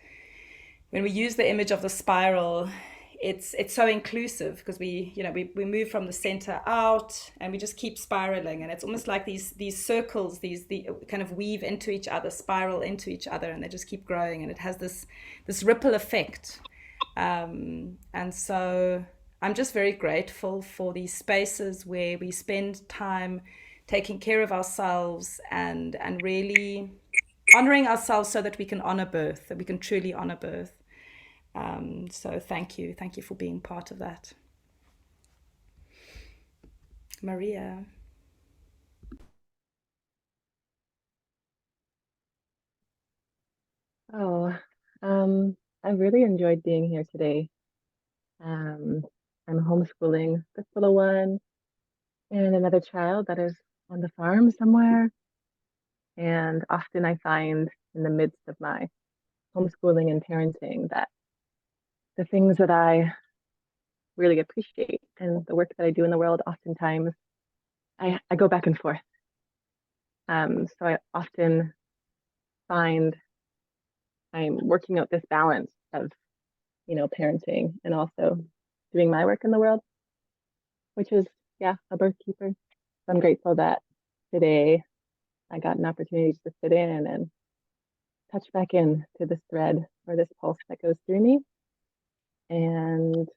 when we use the image of the spiral, it's so inclusive, because we move from the center out and we just keep spiraling, and it's almost like these circles, the kind of weave into each other, spiral into each other, and they just keep growing, and it has this ripple effect. And so I'm just very grateful for these spaces where we spend time taking care of ourselves and really honoring ourselves so that we can honor birth, that we can truly honor birth. So thank you for being part of that. Maria. I really enjoyed being here today. I'm homeschooling this little one and another child that is on the farm somewhere. And often I find in the midst of my homeschooling and parenting that the things that I really appreciate and the work that I do in the world, oftentimes I go back and forth. So I often find I'm working out this balance of, parenting and also doing my work in the world, which is, a birthkeeper. So I'm grateful that today I got an opportunity to sit in and touch back in to this thread or this pulse that goes through me. And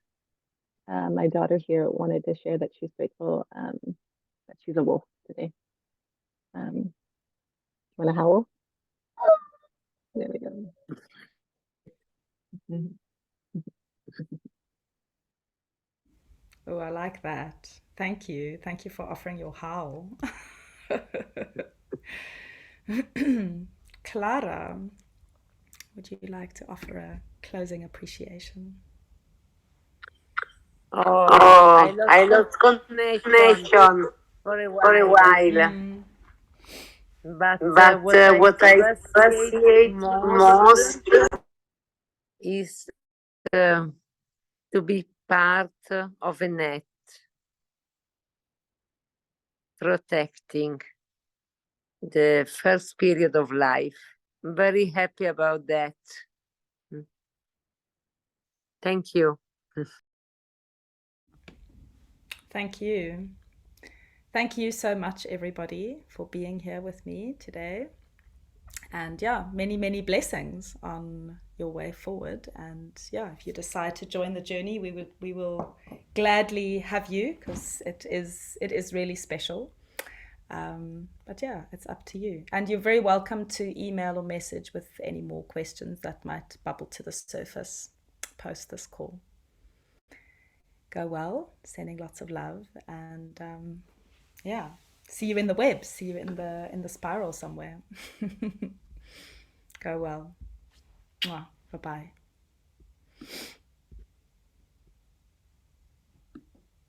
my daughter here wanted to share that she's grateful that she's a wolf today. You want to howl? There we go. Oh, I like that. Thank you for offering your howl. Clara, would you like to offer a closing appreciation? I lost connection for a while. But what I appreciate most is to be part of a net, protecting the first period of life. Very happy about that. Thank you. Thank you. Thank you so much, everybody, for being here with me today. And many, many blessings on your way forward. And if you decide to join the journey, we will gladly have you, because it is really special. But it's up to you. And you're very welcome to email or message with any more questions that might bubble to the surface post this call. Go well, sending lots of love, and see you in the web, see you in the spiral somewhere. Go well. Bye-bye.